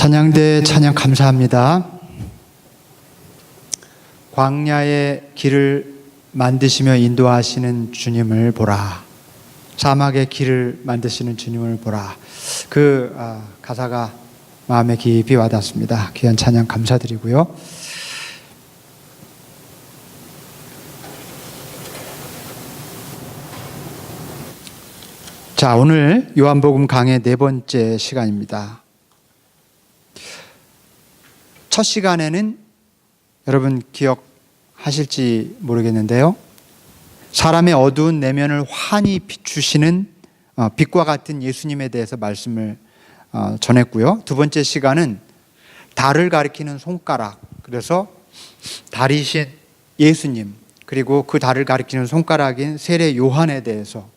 찬양대 찬양 감사합니다. 광야의 길을 만드시며 인도하시는 주님을 보라. 사막의 길을 만드시는 주님을 보라. 그 가사가 마음에 깊이 와닿습니다. 귀한 찬양 감사드리고요. 자, 오늘 요한복음 강의 4번째 시간입니다. 첫 시간에는 여러분 기억하실지 모르겠는데요, 사람의 어두운 내면을 환히 비추시는 빛과 같은 예수님에 대해서 말씀을 전했고요. 두 번째 시간은 달을 가리키는 손가락, 그래서 달이신 예수님, 그리고 그 달을 가리키는 손가락인 세례 요한에 대해서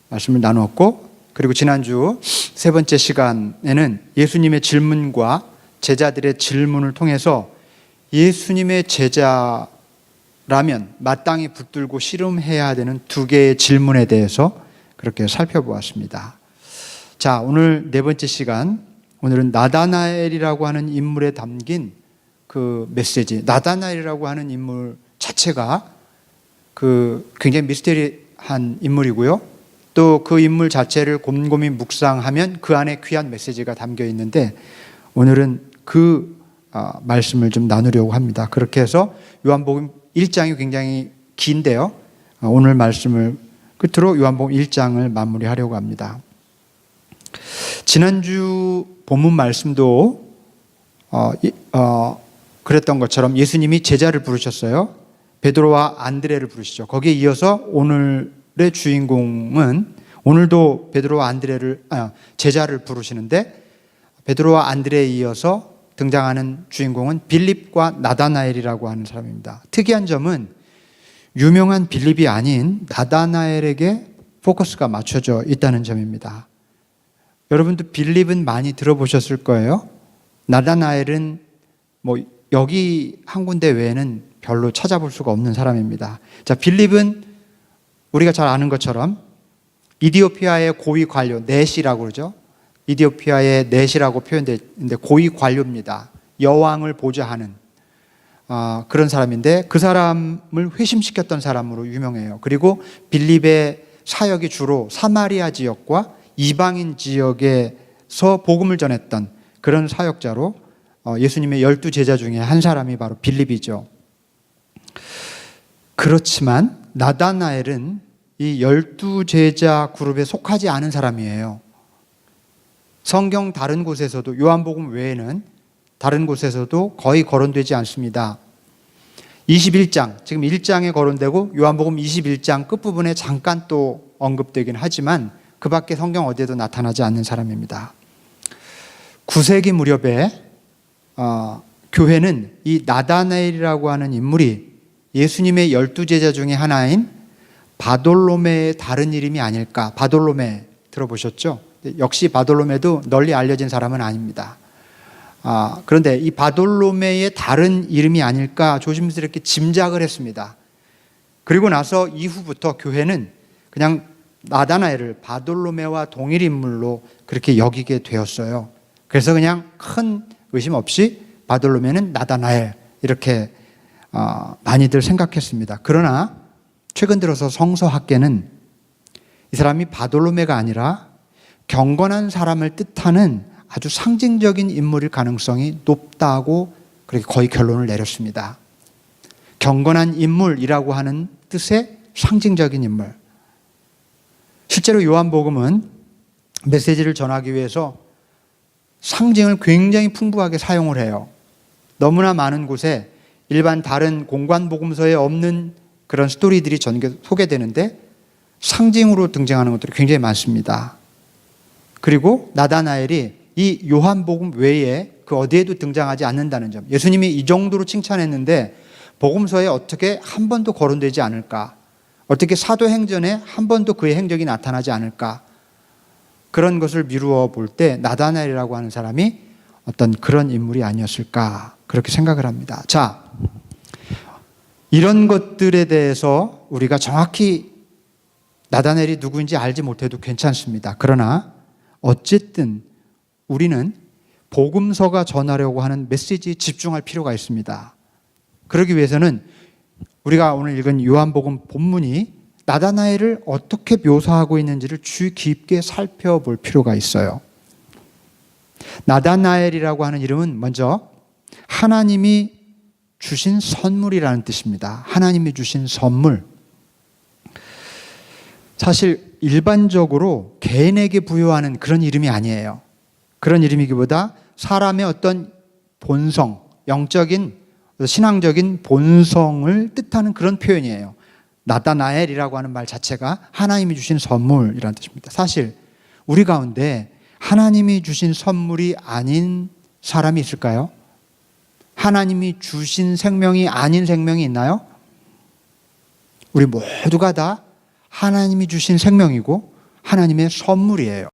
말씀을 나누었고, 그리고 지난주 세 번째 시간에는 예수님의 질문과 제자들의 질문을 통해서 예수님의 제자라면 마땅히 붙들고 씨름해야 되는 두 개의 질문에 대해서 그렇게 살펴보았습니다. 자, 오늘 네 번째 시간, 오늘은 나다나엘이라고 하는 인물에 담긴 그 메시지, 나다나엘이라고 하는 인물 자체가 굉장히 미스테리한 인물이고요. 또 그 인물 자체를 곰곰이 묵상하면 그 안에 귀한 메시지가 담겨 있는데, 오늘은 그 말씀을 좀 나누려고 합니다. 그렇게 해서 요한복음 1장이 굉장히 긴데요, 오늘 말씀을 끝으로 요한복음 1장을 마무리하려고 합니다. 지난주 본문 말씀도 그랬던 것처럼 예수님이 제자를 부르셨어요. 베드로와 안드레를 부르시죠. 거기에 이어서 오늘의 주인공은, 오늘도 베드로와 안드레를 제자를 부르시는데, 베드로와 안드레에 이어서 등장하는 주인공은 빌립과 나다나엘이라고 하는 사람입니다. 특이한 점은 유명한 빌립이 아닌 나다나엘에게 포커스가 맞춰져 있다는 점입니다. 여러분도 빌립은 많이 들어보셨을 거예요. 나다나엘은 여기 한 군데 외에는 별로 찾아볼 수가 없는 사람입니다. 자, 빌립은 우리가 잘 아는 것처럼 이디오피아의 고위 관료, 넷이라고 그러죠. 이디오피아의 넷이라고 표현되어 있는데 고위 관료입니다. 여왕을 보좌하는 그런 사람인데, 그 사람을 회심시켰던 사람으로 유명해요. 그리고 빌립의 사역이 주로 사마리아 지역과 이방인 지역에서 복음을 전했던 그런 사역자로, 예수님의 12제자 중에 한 사람이 바로 빌립이죠. 그렇지만 나다나엘은 이 12제자 그룹에 속하지 않은 사람이에요. 성경 다른 곳에서도, 요한복음 외에는 다른 곳에서도 거의 거론되지 않습니다. 21장, 지금 1장에 거론되고 요한복음 21장 끝부분에 잠깐 또 언급되긴 하지만 그 밖에 성경 어디에도 나타나지 않는 사람입니다. 9세기 무렵에 교회는 이 나다나엘이라고 하는 인물이 예수님의 12제자 중에 하나인 바돌로메의 다른 이름이 아닐까. 바돌로메 들어보셨죠? 역시 바돌로메도 널리 알려진 사람은 아닙니다. 그런데 이 바돌로메의 다른 이름이 아닐까 조심스럽게 짐작을 했습니다. 그리고 나서 이후부터 교회는 그냥 나다나엘을 바돌로메와 동일 인물로 그렇게 여기게 되었어요. 그래서 그냥 큰 의심 없이 바돌로메는 나다나엘 이렇게 많이들 생각했습니다. 그러나 최근 들어서 성서학계는 이 사람이 바돌로메가 아니라 경건한 사람을 뜻하는 아주 상징적인 인물일 가능성이 높다고 그렇게 거의 결론을 내렸습니다. 경건한 인물이라고 하는 뜻의 상징적인 인물. 실제로 요한복음은 메시지를 전하기 위해서 상징을 굉장히 풍부하게 사용을 해요. 너무나 많은 곳에 일반 다른 공관복음서에 없는 그런 스토리들이 소개되는데 상징으로 등장하는 것들이 굉장히 많습니다. 그리고 나다나엘이 이 요한복음 외에 그 어디에도 등장하지 않는다는 점, 예수님이 이 정도로 칭찬했는데 복음서에 어떻게 한 번도 거론되지 않을까, 어떻게 사도행전에 한 번도 그의 행적이 나타나지 않을까, 그런 것을 미루어 볼 때 나다나엘이라고 하는 사람이 어떤 그런 인물이 아니었을까 그렇게 생각을 합니다. 자, 이런 것들에 대해서 우리가 정확히 나다나엘이 누구인지 알지 못해도 괜찮습니다. 그러나 어쨌든 우리는 복음서가 전하려고 하는 메시지에 집중할 필요가 있습니다. 그러기 위해서는 우리가 오늘 읽은 요한복음 본문이 나다나엘을 어떻게 묘사하고 있는지를 주의 깊게 살펴볼 필요가 있어요. 나다나엘이라고 하는 이름은 먼저 하나님이 주신 선물이라는 뜻입니다. 하나님이 주신 선물. 사실 일반적으로 개인에게 부여하는 그런 이름이 아니에요. 그런 이름이기보다 사람의 어떤 본성, 영적인, 신앙적인 본성을 뜻하는 그런 표현이에요. 나다나엘이라고 하는 말 자체가 하나님이 주신 선물이라는 뜻입니다. 사실 우리 가운데 하나님이 주신 선물이 아닌 사람이 있을까요? 하나님이 주신 생명이 아닌 생명이 있나요? 우리 모두가 다 하나님이 주신 생명이고 하나님의 선물이에요.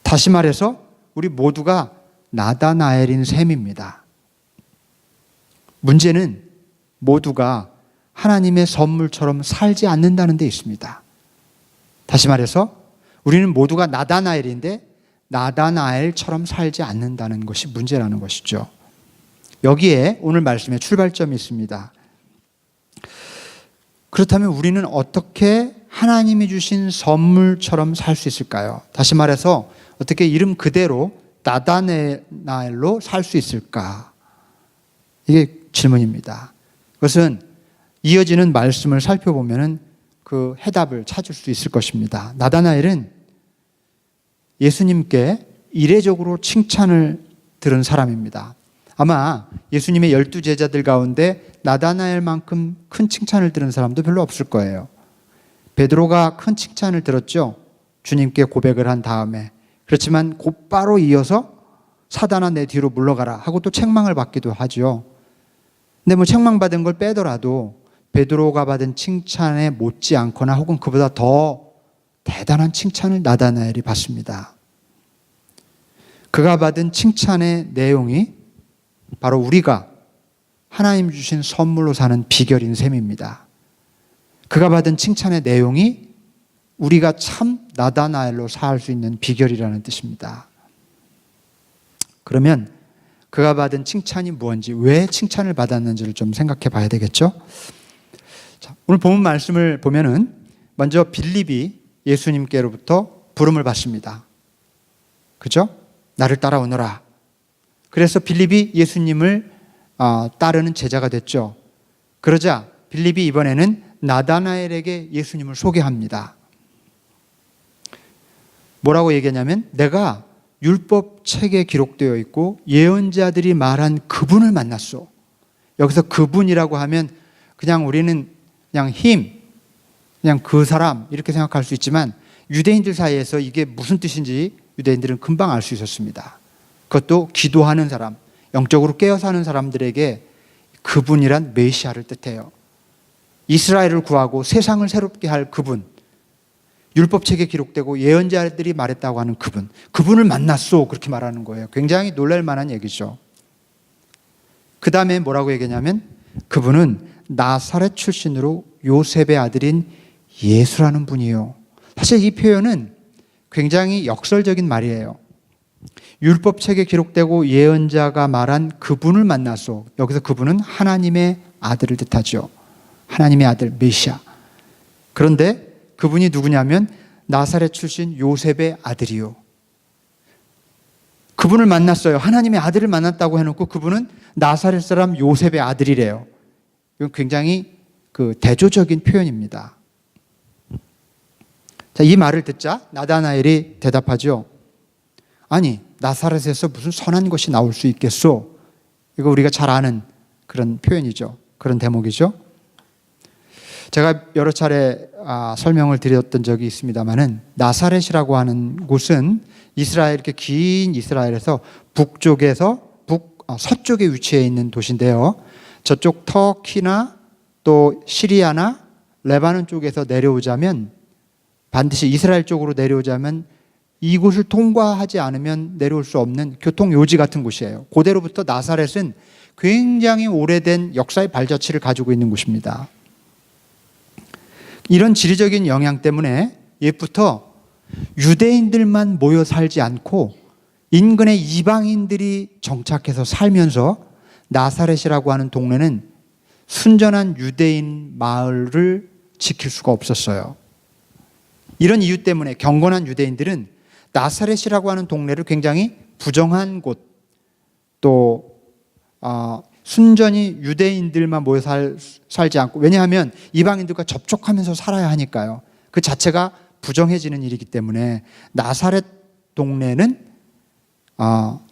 다시 말해서 우리 모두가 나다나엘인 셈입니다. 문제는 모두가 하나님의 선물처럼 살지 않는다는 데 있습니다. 다시 말해서 우리는 모두가 나다나엘인데 나다나엘처럼 살지 않는다는 것이 문제라는 것이죠. 여기에 오늘 말씀의 출발점이 있습니다. 그렇다면 우리는 어떻게 하나님이 주신 선물처럼 살 수 있을까요? 다시 말해서 어떻게 이름 그대로 나다나엘로 살 수 있을까? 이게 질문입니다. 그것은 이어지는 말씀을 살펴보면 그 해답을 찾을 수 있을 것입니다. 나다나엘은 예수님께 이례적으로 칭찬을 들은 사람입니다. 아마 예수님의 12제자들 가운데 나다나엘만큼 큰 칭찬을 들은 사람도 별로 없을 거예요. 베드로가 큰 칭찬을 들었죠. 주님께 고백을 한 다음에. 그렇지만 곧바로 이어서 사단아 내 뒤로 물러가라 하고 또 책망을 받기도 하죠. 근데 뭐 책망받은 걸 빼더라도 베드로가 받은 칭찬에 못지 않거나 혹은 그보다 더 대단한 칭찬을 나다나엘이 받습니다. 그가 받은 칭찬의 내용이 바로 우리가 하나님 주신 선물로 사는 비결인 셈입니다. 그가 받은 칭찬의 내용이 우리가 참 나다나엘로 살 수 있는 비결이라는 뜻입니다. 그러면 그가 받은 칭찬이 무엇인지, 왜 칭찬을 받았는지를 좀 생각해 봐야 되겠죠? 자, 오늘 본문 말씀을 보면은 먼저 빌립이 예수님께로부터 부름을 받습니다. 그죠? 나를 따라오너라. 그래서 빌립이 예수님을 따르는 제자가 됐죠. 그러자 빌립이 이번에는 나다나엘에게 예수님을 소개합니다. 뭐라고 얘기하냐면 내가 율법 책에 기록되어 있고 예언자들이 말한 그분을 만났어. 여기서 그분이라고 하면 그냥 우리는 그냥 그냥 그 사람 이렇게 생각할 수 있지만 유대인들 사이에서 이게 무슨 뜻인지 유대인들은 금방 알 수 있었습니다. 그것도 기도하는 사람, 영적으로 깨어 사는 사람들에게 그분이란 메시아를 뜻해요. 이스라엘을 구하고 세상을 새롭게 할 그분, 율법책에 기록되고 예언자들이 말했다고 하는 그분을 만났소, 그렇게 말하는 거예요. 굉장히 놀랄 만한 얘기죠. 그 다음에 뭐라고 얘기하냐면 그분은 나사렛 출신으로 요셉의 아들인 예수라는 분이요. 사실 이 표현은 굉장히 역설적인 말이에요. 율법책에 기록되고 예언자가 말한 그분을 만났소. 여기서 그분은 하나님의 아들을 뜻하죠. 하나님의 아들 메시아. 그런데 그분이 누구냐면 나사렛 출신 요셉의 아들이요. 그분을 만났어요. 하나님의 아들을 만났다고 해놓고 그분은 나사렛 사람 요셉의 아들이래요. 이건 굉장히 대조적인 표현입니다. 자, 이 말을 듣자 나다나엘이 대답하죠. 아니, 나사렛에서 무슨 선한 것이 나올 수 있겠소? 이거 우리가 잘 아는 그런 표현이죠. 그런 대목이죠. 제가 여러 차례 설명을 드렸던 적이 있습니다만은 나사렛이라고 하는 곳은 이스라엘, 이렇게 긴 이스라엘에서 북쪽에서 서쪽에 위치해 있는 도시인데요. 저쪽 터키나 또 시리아나 레바논 쪽에서 내려오자면, 반드시 이스라엘 쪽으로 내려오자면 이곳을 통과하지 않으면 내려올 수 없는 교통요지 같은 곳이에요. 고대로부터 나사렛은 굉장히 오래된 역사의 발자취를 가지고 있는 곳입니다. 이런 지리적인 영향 때문에 옛부터 유대인들만 모여 살지 않고 인근의 이방인들이 정착해서 살면서 나사렛이라고 하는 동네는 순전한 유대인 마을을 지킬 수가 없었어요. 이런 이유 때문에 경건한 유대인들은 나사렛이라고 하는 동네를 굉장히 부정한 곳, 또 순전히 유대인들만 모여 살지 않고, 왜냐하면 이방인들과 접촉하면서 살아야 하니까요. 그 자체가 부정해지는 일이기 때문에 나사렛 동네는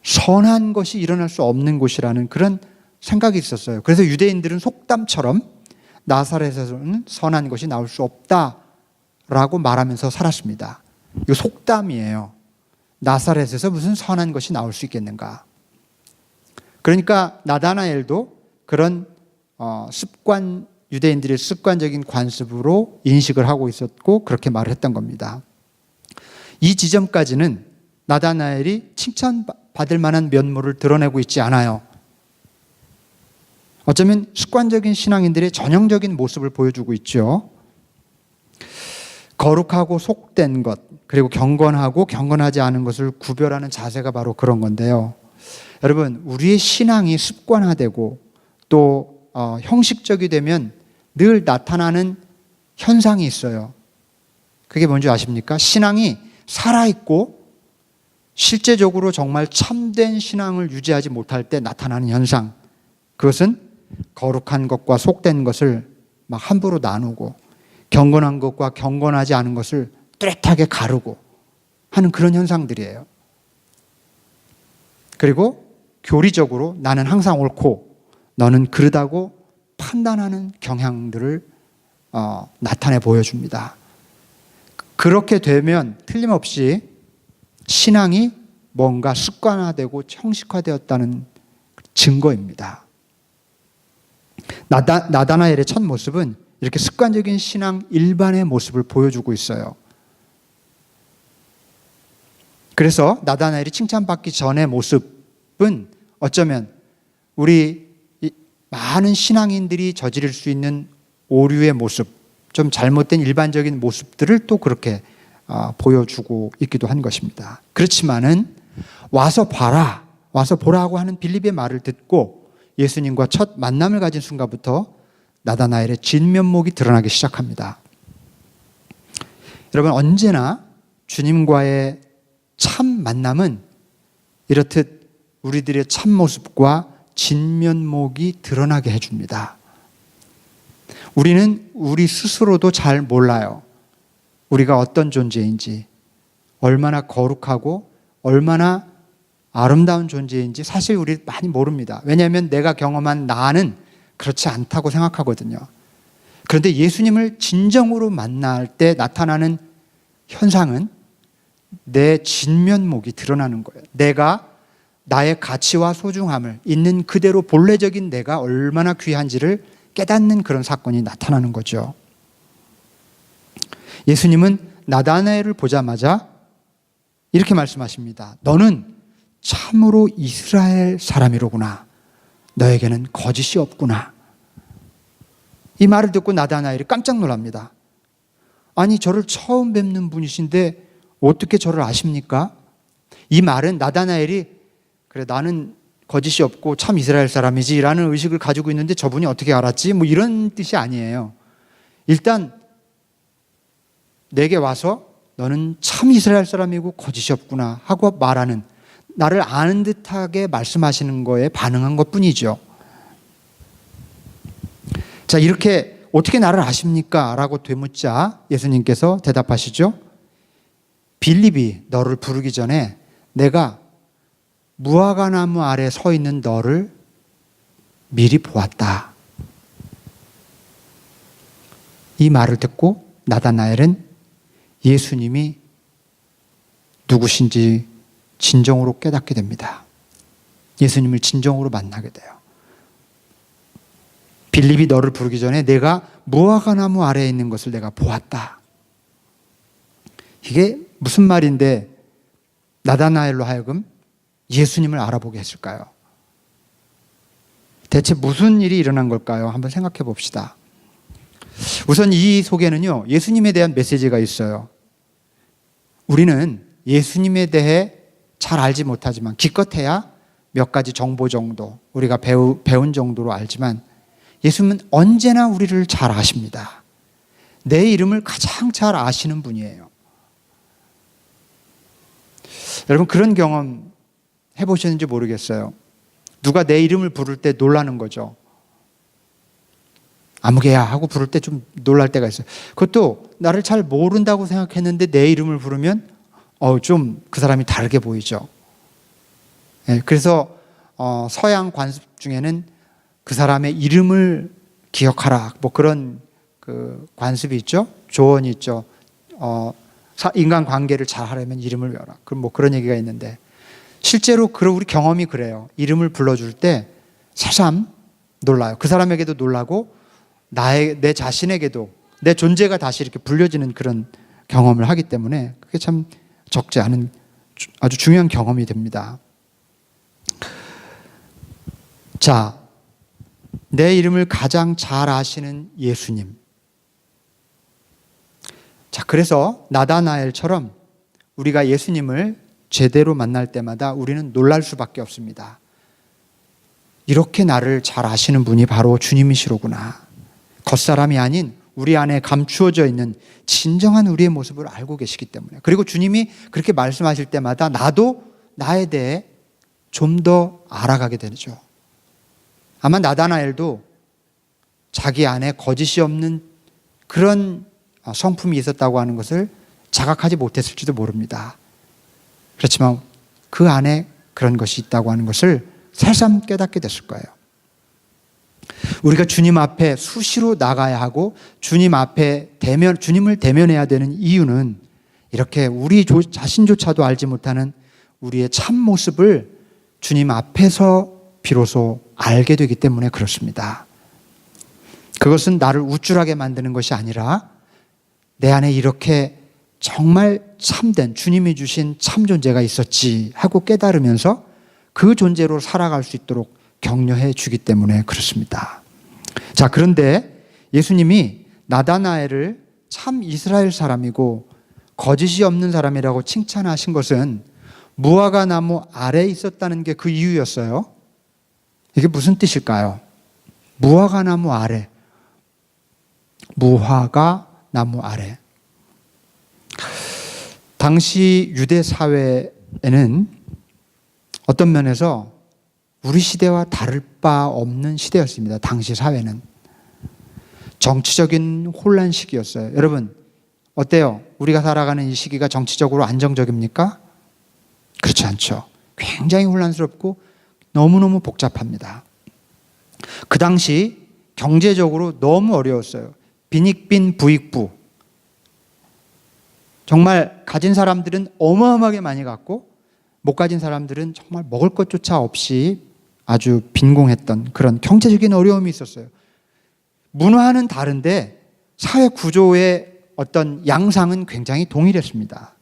선한 것이 일어날 수 없는 곳이라는 그런 생각이 있었어요. 그래서 유대인들은 속담처럼 나사렛에서는 선한 것이 나올 수 없다라고 말하면서 살았습니다. 이거 속담이에요. 나사렛에서 무슨 선한 것이 나올 수 있겠는가. 그러니까 나다나엘도 그런 유대인들의 습관적인 관습으로 인식을 하고 있었고 그렇게 말을 했던 겁니다. 이 지점까지는 나다나엘이 칭찬받을 만한 면모를 드러내고 있지 않아요. 어쩌면 습관적인 신앙인들의 전형적인 모습을 보여주고 있죠. 거룩하고 속된 것, 그리고 경건하고 경건하지 않은 것을 구별하는 자세가 바로 그런 건데요. 여러분, 우리의 신앙이 습관화되고 또 형식적이 되면 늘 나타나는 현상이 있어요. 그게 뭔지 아십니까? 신앙이 살아있고 실제적으로 정말 참된 신앙을 유지하지 못할 때 나타나는 현상, 그것은 거룩한 것과 속된 것을 막 함부로 나누고 경건한 것과 경건하지 않은 것을 뚜렷하게 가르고 하는 그런 현상들이에요. 그리고 교리적으로 나는 항상 옳고 너는 그르다고 판단하는 경향들을 나타내 보여줍니다. 그렇게 되면 틀림없이 신앙이 뭔가 습관화되고 형식화되었다는 증거입니다. 나다나엘의 첫 모습은 이렇게 습관적인 신앙 일반의 모습을 보여주고 있어요. 그래서 나다나엘이 칭찬받기 전의 모습은 어쩌면 우리 많은 신앙인들이 저지를 수 있는 오류의 모습, 좀 잘못된 일반적인 모습들을 또 그렇게 보여주고 있기도 한 것입니다. 그렇지만은 와서 보라고 하는 빌립의 말을 듣고 예수님과 첫 만남을 가진 순간부터 나다나엘의 진면목이 드러나기 시작합니다. 여러분, 언제나 주님과의 참 만남은 이렇듯 우리들의 참모습과 진면목이 드러나게 해줍니다. 우리는 우리 스스로도 잘 몰라요. 우리가 어떤 존재인지, 얼마나 거룩하고 얼마나 아름다운 존재인지 사실 우리 많이 모릅니다. 왜냐하면 내가 경험한 나는 그렇지 않다고 생각하거든요. 그런데 예수님을 진정으로 만날 때 나타나는 현상은 내 진면목이 드러나는 거예요. 내가 나의 가치와 소중함을 있는 그대로 본래적인 내가 얼마나 귀한지를 깨닫는 그런 사건이 나타나는 거죠. 예수님은 나다나엘을 보자마자 이렇게 말씀하십니다. 너는 참으로 이스라엘 사람이로구나. 너에게는 거짓이 없구나. 이 말을 듣고 나다나엘이 깜짝 놀랍니다. 아니, 저를 처음 뵙는 분이신데 어떻게 저를 아십니까? 이 말은 나다나엘이 그래, 나는 거짓이 없고 참 이스라엘 사람이지 라는 의식을 가지고 있는데 저분이 어떻게 알았지? 뭐 이런 뜻이 아니에요. 일단 내게 와서 너는 참 이스라엘 사람이고 거짓이 없구나 하고 말하는, 나를 아는 듯하게 말씀하시는 거에 반응한 것뿐이죠. 자, 이렇게 어떻게 나를 아십니까? 라고 되묻자 예수님께서 대답하시죠. 빌립이 너를 부르기 전에 내가 무화과나무 아래 서 있는 너를 미리 보았다. 이 말을 듣고 나다나엘은 예수님이 누구신지 진정으로 깨닫게 됩니다. 예수님을 진정으로 만나게 돼요. 빌립이 너를 부르기 전에 내가 무화과나무 아래에 있는 것을 내가 보았다. 이게 무슨 말인데 나다나엘로 하여금 예수님을 알아보게 했을까요? 대체 무슨 일이 일어난 걸까요? 한번 생각해 봅시다. 우선 이 속에는요, 예수님에 대한 메시지가 있어요. 우리는 예수님에 대해 잘 알지 못하지만 기껏해야 몇 가지 정보 정도 우리가 배운 정도로 알지만 예수님은 언제나 우리를 잘 아십니다. 내 이름을 가장 잘 아시는 분이에요. 여러분 그런 경험 해보셨는지 모르겠어요. 누가 내 이름을 부를 때 놀라는 거죠. 아무개야 하고 부를 때 좀 놀랄 때가 있어요. 그것도 나를 잘 모른다고 생각했는데 내 이름을 부르면 좀 그 사람이 다르게 보이죠. 그래서 서양 관습 중에는 그 사람의 이름을 기억하라 뭐 그런 그 관습이 있죠. 조언이 있죠. 인간 관계를 잘 하려면 이름을 외워라. 그럼 뭐 그런 얘기가 있는데 실제로 우리 경험이 그래요. 이름을 불러줄 때 새삼 놀라요. 그 사람에게도 놀라고 내 자신에게도 내 존재가 다시 이렇게 불려지는 그런 경험을 하기 때문에 그게 참 적지 않은 아주 중요한 경험이 됩니다. 자, 내 이름을 가장 잘 아시는 예수님. 자, 그래서 나다나엘처럼 우리가 예수님을 제대로 만날 때마다 우리는 놀랄 수밖에 없습니다. 이렇게 나를 잘 아시는 분이 바로 주님이시로구나. 겉사람이 아닌 우리 안에 감추어져 있는 진정한 우리의 모습을 알고 계시기 때문에. 그리고 주님이 그렇게 말씀하실 때마다 나도 나에 대해 좀 더 알아가게 되죠. 아마 나다나엘도 자기 안에 거짓이 없는 그런 성품이 있었다고 하는 것을 자각하지 못했을지도 모릅니다. 그렇지만 그 안에 그런 것이 있다고 하는 것을 새삼 깨닫게 됐을 거예요. 우리가 주님 앞에 수시로 나가야 하고 주님 앞에 주님을 대면해야 되는 이유는 이렇게 우리 자신조차도 알지 못하는 우리의 참 모습을 주님 앞에서 비로소 알게 되기 때문에 그렇습니다. 그것은 나를 우쭐하게 만드는 것이 아니라 내 안에 이렇게 정말 참된 주님이 주신 참 존재가 있었지 하고 깨달으면서 그 존재로 살아갈 수 있도록 격려해 주기 때문에 그렇습니다. 자, 그런데 예수님이 나다나엘을 참 이스라엘 사람이고 거짓이 없는 사람이라고 칭찬하신 것은 무화과 나무 아래에 있었다는 게 그 이유였어요. 이게 무슨 뜻일까요? 무화과 나무 아래. 무화과 나무 아래. 당시 유대 사회에는 어떤 면에서 우리 시대와 다를 바 없는 시대였습니다. 당시 사회는. 정치적인 혼란 시기였어요. 여러분, 어때요? 우리가 살아가는 이 시기가 정치적으로 안정적입니까? 그렇지 않죠. 굉장히 혼란스럽고 너무너무 복잡합니다. 그 당시 경제적으로 너무 어려웠어요. 빈익빈 부익부. 정말 가진 사람들은 어마어마하게 많이 갖고 못 가진 사람들은 정말 먹을 것조차 없이 아주 빈공했던 그런 경제적인 어려움이 있었어요. 문화는 다른데 사회 구조의 어떤 양상은 굉장히 동일했습니다.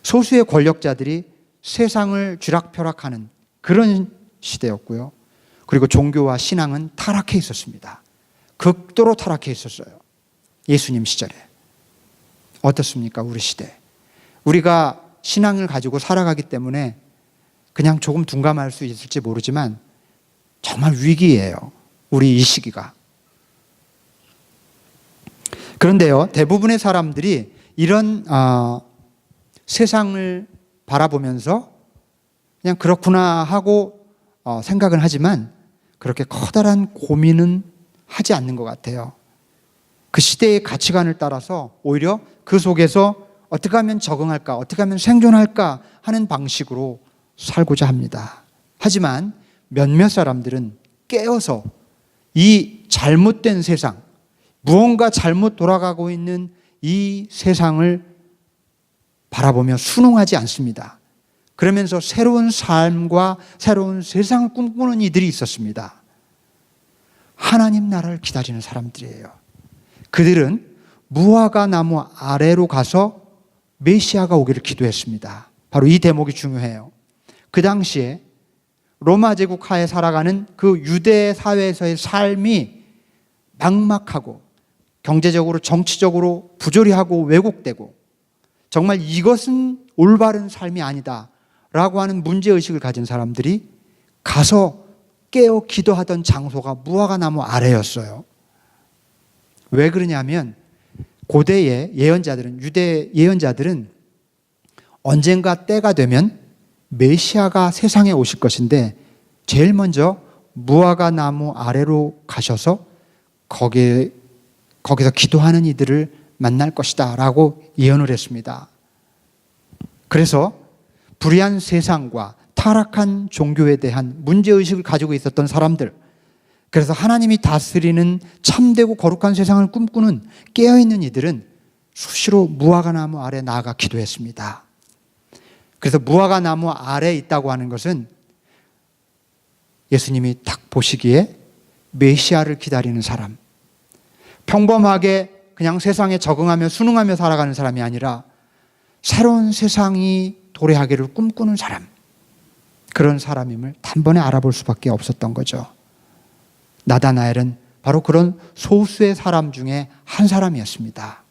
소수의 권력자들이 세상을 쥐락펴락하는 그런 시대였고요. 그리고 종교와 신앙은 타락해 있었습니다. 극도로 타락해 있었어요. 예수님 시절에. 어떻습니까? 우리 시대. 우리가 신앙을 가지고 살아가기 때문에 그냥 조금 둔감할 수 있을지 모르지만 정말 위기예요. 우리 이 시기가. 그런데요, 대부분의 사람들이 이런 세상을 바라보면서 그냥 그렇구나 하고 생각은 하지만 그렇게 커다란 고민은 하지 않는 것 같아요. 그 시대의 가치관을 따라서 오히려 그 속에서 어떻게 하면 적응할까, 어떻게 하면 생존할까 하는 방식으로 살고자 합니다. 하지만 몇몇 사람들은 깨어서 이 잘못된 세상, 무언가 잘못 돌아가고 있는 이 세상을 바라보며 순응하지 않습니다. 그러면서 새로운 삶과 새로운 세상을 꿈꾸는 이들이 있었습니다. 하나님 나라를 기다리는 사람들이에요. 그들은 무화과 나무 아래로 가서 메시아가 오기를 기도했습니다. 바로 이 대목이 중요해요. 그 당시에 로마 제국 하에 살아가는 그 유대 사회에서의 삶이 막막하고 경제적으로 정치적으로 부조리하고 왜곡되고 정말 이것은 올바른 삶이 아니다 라고 하는 문제의식을 가진 사람들이 가서 깨어 기도하던 장소가 무화과 나무 아래였어요. 왜 그러냐면 고대의 예언자들은, 유대 예언자들은 언젠가 때가 되면 메시아가 세상에 오실 것인데 제일 먼저 무화과 나무 아래로 가셔서 거기서 기도하는 이들을 만날 것이다 라고 예언을 했습니다. 그래서 불의한 세상과 타락한 종교에 대한 문제의식을 가지고 있었던 사람들, 그래서 하나님이 다스리는 참되고 거룩한 세상을 꿈꾸는 깨어있는 이들은 수시로 무화과 나무 아래 나아가 기도했습니다. 그래서 무화과 나무 아래에 있다고 하는 것은 예수님이 딱 보시기에 메시아를 기다리는 사람, 평범하게 그냥 세상에 적응하며 순응하며 살아가는 사람이 아니라 새로운 세상이 도래하기를 꿈꾸는 사람, 그런 사람임을 단번에 알아볼 수밖에 없었던 거죠. 나다나엘은 바로 그런 소수의 사람 중에 한 사람이었습니다.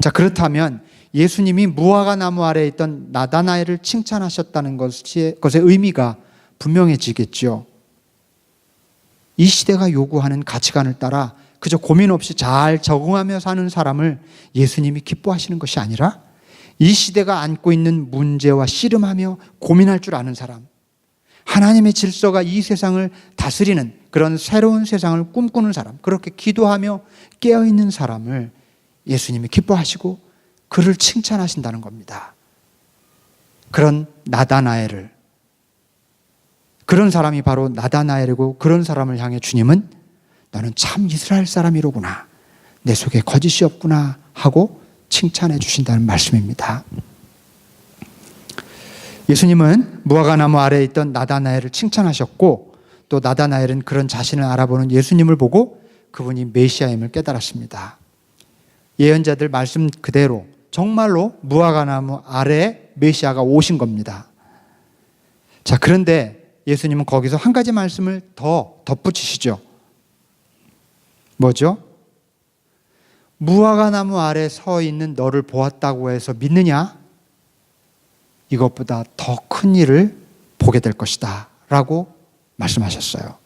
자, 그렇다면 예수님이 무화과 나무 아래에 있던 나다나엘을 칭찬하셨다는 것의 의미가 분명해지겠죠. 이 시대가 요구하는 가치관을 따라 그저 고민 없이 잘 적응하며 사는 사람을 예수님이 기뻐하시는 것이 아니라 이 시대가 안고 있는 문제와 씨름하며 고민할 줄 아는 사람, 하나님의 질서가 이 세상을 다스리는 그런 새로운 세상을 꿈꾸는 사람, 그렇게 기도하며 깨어있는 사람을 예수님이 기뻐하시고 그를 칭찬하신다는 겁니다. 그런 나다나엘을, 그런 사람이 바로 나다나엘이고, 그런 사람을 향해 주님은 너는 참 이스라엘 사람이로구나, 내 속에 거짓이 없구나 하고 칭찬해 주신다는 말씀입니다. 예수님은 무화과 나무 아래에 있던 나다나엘을 칭찬하셨고, 또 나다나엘은 그런 자신을 알아보는 예수님을 보고 그분이 메시아임을 깨달았습니다. 예언자들 말씀 그대로 정말로 무화과 나무 아래에 메시아가 오신 겁니다. 자, 그런데 예수님은 거기서 한 가지 말씀을 더 덧붙이시죠. 뭐죠? 무화과 나무 아래 서 있는 너를 보았다고 해서 믿느냐? 이것보다 더 큰 일을 보게 될 것이다 라고 말씀하셨어요.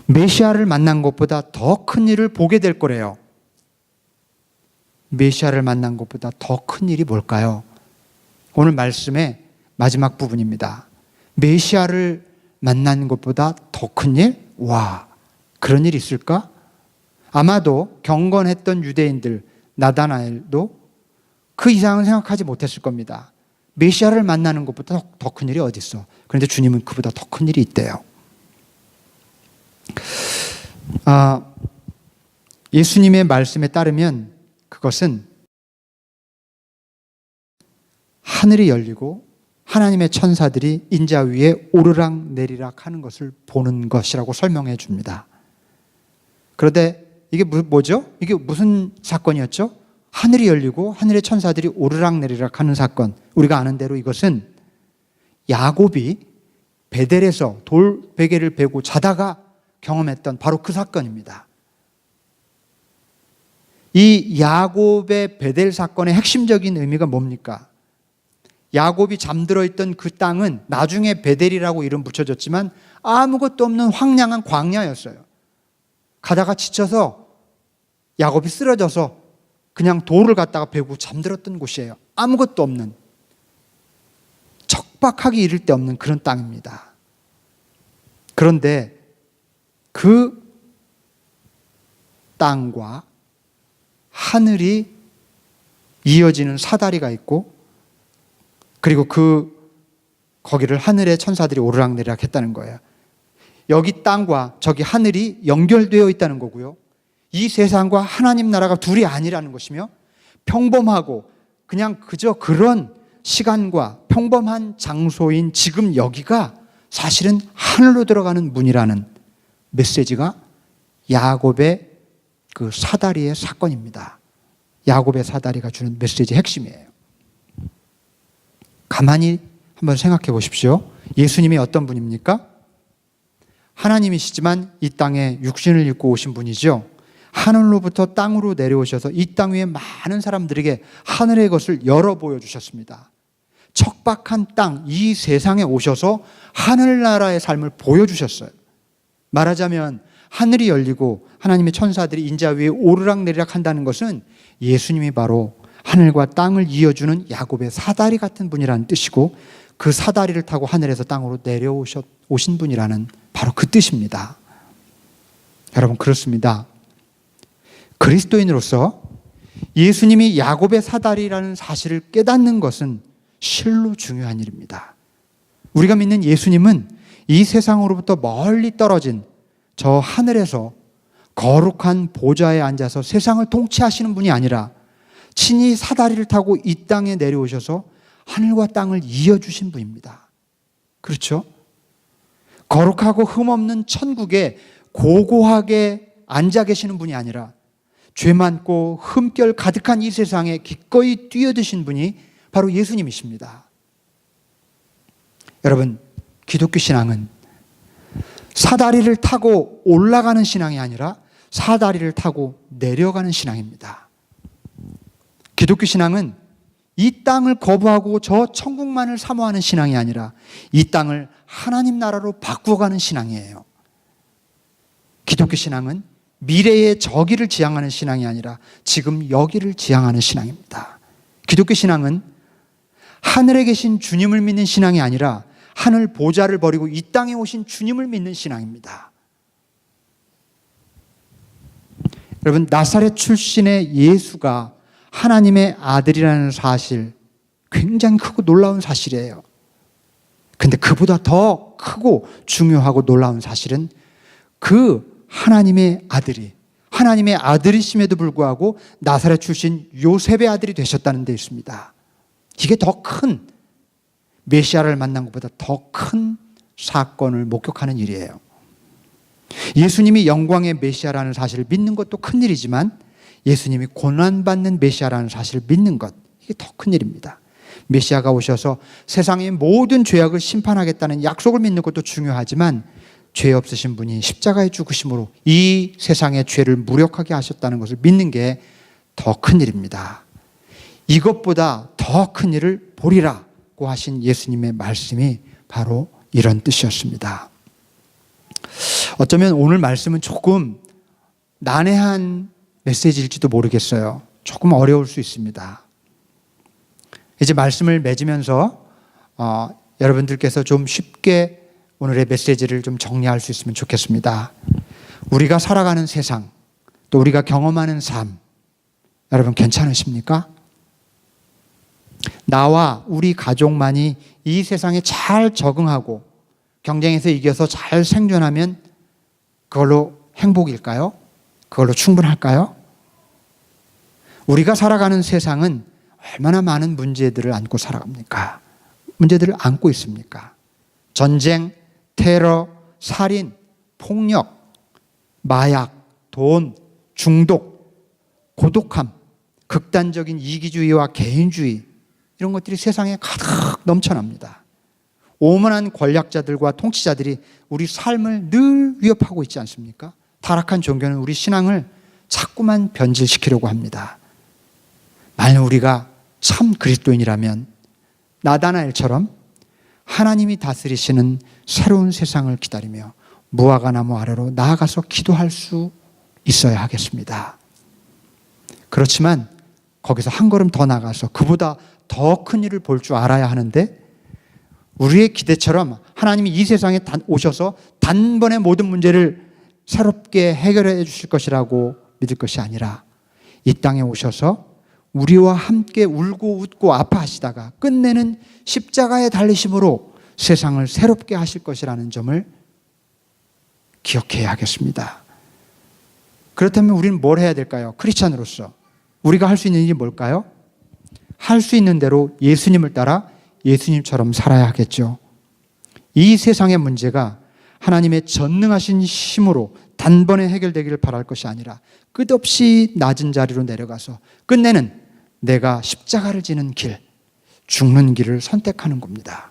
메시아를 만난 것보다 더 큰 일을 보게 될 거래요. 메시아를 만난 것보다 더 큰 일이 뭘까요? 오늘 말씀의 마지막 부분입니다. 메시아를 만난 것보다 더 큰 일? 와, 그런 일이 있을까? 아마도 경건했던 유대인들, 나다나엘도 그 이상은 생각하지 못했을 겁니다. 메시아를 만나는 것보다 더 큰 일이 어디 있어? 그런데 주님은 그보다 더 큰 일이 있대요. 예수님의 말씀에 따르면 그것은 하늘이 열리고 하나님의 천사들이 인자 위에 오르락 내리락 하는 것을 보는 것이라고 설명해 줍니다. 그런데 이게 뭐죠? 이게 무슨 사건이었죠? 하늘이 열리고 하늘의 천사들이 오르락 내리락 하는 사건. 우리가 아는 대로 이것은 야곱이 베델에서 돌베개를 베고 자다가 경험했던 바로 그 사건입니다. 이 야곱의 베델 사건의 핵심적인 의미가 뭡니까? 야곱이 잠들어 있던 그 땅은 나중에 베델이라고 이름 붙여졌지만 아무것도 없는 황량한 광야였어요. 가다가 지쳐서 야곱이 쓰러져서 그냥 돌을 갖다가 베고 잠들었던 곳이에요. 아무것도 없는, 척박하기 이를 데 없는 그런 땅입니다. 그런데 그 땅과 하늘이 이어지는 사다리가 있고, 그리고 거기를 하늘의 천사들이 오르락내리락 했다는 거예요. 여기 땅과 저기 하늘이 연결되어 있다는 거고요. 이 세상과 하나님 나라가 둘이 아니라는 것이며, 평범하고 그냥 그저 그런 시간과 평범한 장소인 지금 여기가 사실은 하늘로 들어가는 문이라는 메시지가 야곱의 그 사다리의 사건입니다. 야곱의 사다리가 주는 메시지의 핵심이에요. 가만히 한번 생각해 보십시오. 예수님이 어떤 분입니까? 하나님이시지만 이 땅에 육신을 입고 오신 분이죠. 하늘로부터 땅으로 내려오셔서 이 땅 위에 많은 사람들에게 하늘의 것을 열어 보여주셨습니다. 척박한 땅, 이 세상에 오셔서 하늘나라의 삶을 보여주셨어요. 말하자면 하늘이 열리고 하나님의 천사들이 인자 위에 오르락내리락 한다는 것은 예수님이 바로 하늘과 땅을 이어주는 야곱의 사다리 같은 분이라는 뜻이고, 그 사다리를 타고 하늘에서 땅으로 내려오신 분이라는 바로 그 뜻입니다. 여러분, 그렇습니다. 그리스도인으로서 예수님이 야곱의 사다리라는 사실을 깨닫는 것은 실로 중요한 일입니다. 우리가 믿는 예수님은 이 세상으로부터 멀리 떨어진 저 하늘에서 거룩한 보좌에 앉아서 세상을 통치하시는 분이 아니라 친히 사다리를 타고 이 땅에 내려오셔서 하늘과 땅을 이어주신 분입니다. 그렇죠? 거룩하고 흠없는 천국에 고고하게 앉아 계시는 분이 아니라 죄 많고 흠결 가득한 이 세상에 기꺼이 뛰어드신 분이 바로 예수님이십니다. 여러분, 기독교 신앙은 사다리를 타고 올라가는 신앙이 아니라 사다리를 타고 내려가는 신앙입니다. 기독교 신앙은 이 땅을 거부하고 저 천국만을 사모하는 신앙이 아니라 이 땅을 하나님 나라로 바꾸어가는 신앙이에요. 기독교 신앙은 미래의 저기를 지향하는 신앙이 아니라 지금 여기를 지향하는 신앙입니다. 기독교 신앙은 하늘에 계신 주님을 믿는 신앙이 아니라 하늘 보좌를 버리고 이 땅에 오신 주님을 믿는 신앙입니다. 여러분, 나사렛 출신의 예수가 하나님의 아들이라는 사실, 굉장히 크고 놀라운 사실이에요. 근데 그보다 더 크고 중요하고 놀라운 사실은 그 하나님의 아들이 하나님의 아들이심에도 불구하고 나사렛 출신 요셉의 아들이 되셨다는 데 있습니다. 이게 더 큰, 메시아를 만난 것보다 더 큰 사건을 목격하는 일이에요. 예수님이 영광의 메시아라는 사실을 믿는 것도 큰 일이지만 예수님이 고난받는 메시아라는 사실을 믿는 것, 이게 더 큰 일입니다. 메시아가 오셔서 세상의 모든 죄악을 심판하겠다는 약속을 믿는 것도 중요하지만 죄 없으신 분이 십자가에 죽으심으로 이 세상의 죄를 무력하게 하셨다는 것을 믿는 게 더 큰 일입니다. 이것보다 더 큰 일을 보리라고 하신 예수님의 말씀이 바로 이런 뜻이었습니다. 어쩌면 오늘 말씀은 조금 난해한 메시지일지도 모르겠어요. 조금 어려울 수 있습니다. 이제 말씀을 맺으면서 여러분들께서 좀 쉽게 오늘의 메시지를 좀 정리할 수 있으면 좋겠습니다. 우리가 살아가는 세상, 또 우리가 경험하는 삶, 여러분 괜찮으십니까? 나와 우리 가족만이 이 세상에 잘 적응하고 경쟁에서 이겨서 잘 생존하면 그걸로 행복일까요? 그걸로 충분할까요? 우리가 살아가는 세상은 얼마나 많은 문제들을 안고 살아갑니까? 문제들을 안고 있습니까? 전쟁, 테러, 살인, 폭력, 마약, 돈, 중독, 고독함, 극단적인 이기주의와 개인주의, 이런 것들이 세상에 가득 넘쳐납니다. 오만한 권력자들과 통치자들이 우리 삶을 늘 위협하고 있지 않습니까? 타락한 종교는 우리 신앙을 자꾸만 변질시키려고 합니다. 만약 우리가 참 그리스도인이라면 나다나엘처럼 하나님이 다스리시는 새로운 세상을 기다리며 무화과 나무 아래로 나아가서 기도할 수 있어야 하겠습니다. 그렇지만 거기서 한 걸음 더 나가서 그보다 더 큰 일을 볼 줄 알아야 하는데, 우리의 기대처럼 하나님이 이 세상에 오셔서 단번에 모든 문제를 새롭게 해결해 주실 것이라고 믿을 것이 아니라 이 땅에 오셔서 우리와 함께 울고 웃고 아파하시다가 끝내는 십자가의 달리심으로 세상을 새롭게 하실 것이라는 점을 기억해야 하겠습니다. 그렇다면 우리는 뭘 해야 될까요? 크리스찬으로서 우리가 할 수 있는 일이 뭘까요? 할 수 있는 대로 예수님을 따라 예수님처럼 살아야 하겠죠. 이 세상의 문제가 하나님의 전능하신 힘으로 단번에 해결되기를 바랄 것이 아니라 끝없이 낮은 자리로 내려가서 끝내는 내가 십자가를 지는 길, 죽는 길을 선택하는 겁니다.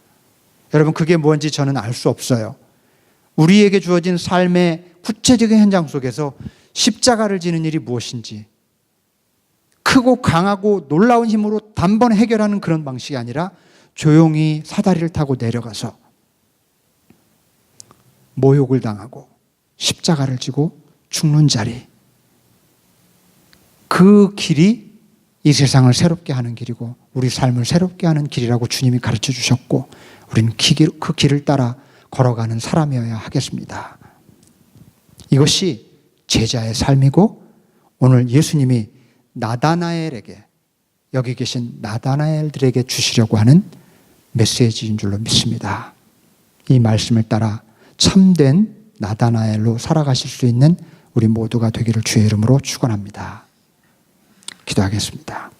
여러분, 그게 뭔지 저는 알 수 없어요. 우리에게 주어진 삶의 구체적인 현장 속에서 십자가를 지는 일이 무엇인지 크고 강하고 놀라운 힘으로 단번에 해결하는 그런 방식이 아니라 조용히 사다리를 타고 내려가서 모욕을 당하고 십자가를 지고 죽는 자리, 그 길이 이 세상을 새롭게 하는 길이고 우리 삶을 새롭게 하는 길이라고 주님이 가르쳐 주셨고, 우리는 그 길을 따라 걸어가는 사람이어야 하겠습니다. 이것이 제자의 삶이고 오늘 예수님이 나다나엘에게, 여기 계신 나다나엘들에게 주시려고 하는 메시지인 줄로 믿습니다. 이 말씀을 따라 참된 나다나엘로 살아가실 수 있는 우리 모두가 되기를 주의 이름으로 축원합니다. 기도하겠습니다.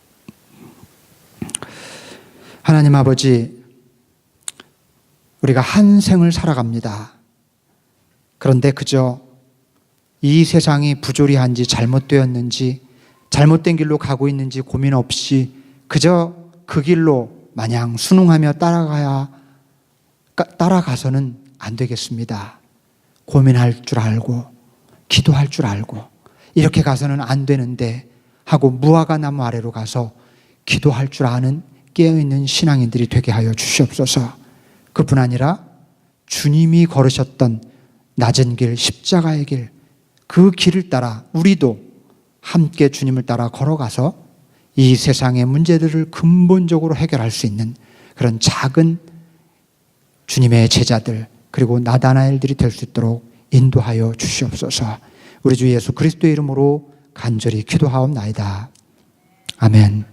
하나님 아버지, 우리가 한 생을 살아갑니다. 그런데 그저 이 세상이 부조리한지 잘못되었는지 잘못된 길로 가고 있는지 고민 없이 그저 그 길로 마냥 순응하며 따라가서는 안 되겠습니다. 고민할 줄 알고 기도할 줄 알고 이렇게 가서는 안 되는데 하고 무화과 나무 아래로 가서 기도할 줄 아는 깨어있는 신앙인들이 되게 하여 주시옵소서. 그뿐 아니라 주님이 걸으셨던 낮은 길, 십자가의 길, 그 길을 따라 우리도 함께 주님을 따라 걸어가서 이 세상의 문제들을 근본적으로 해결할 수 있는 그런 작은 주님의 제자들, 그리고 나다나엘들이 될 수 있도록 인도하여 주시옵소서. 우리 주 예수 그리스도의 이름으로 간절히 기도하옵나이다. 아멘.